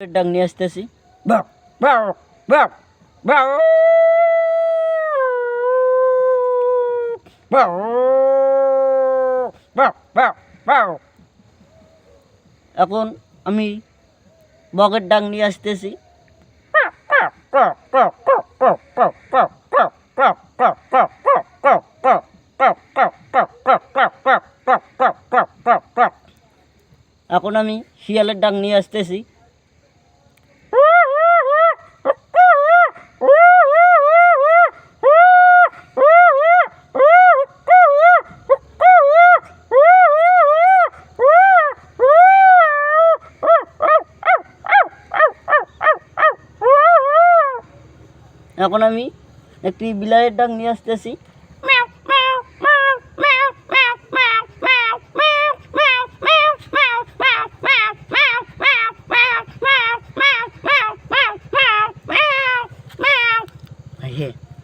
ডাক নিয়ে আসতেছি। এখন আমি বকের ডাক নিয়ে আসতেছি। এখন আমি শিয়ালের ডাক নিয়ে আসতেছি। এখন আমি একটি বিলাইয়ের ডাক নিয়ে আসতেছি। হ্যাঁ।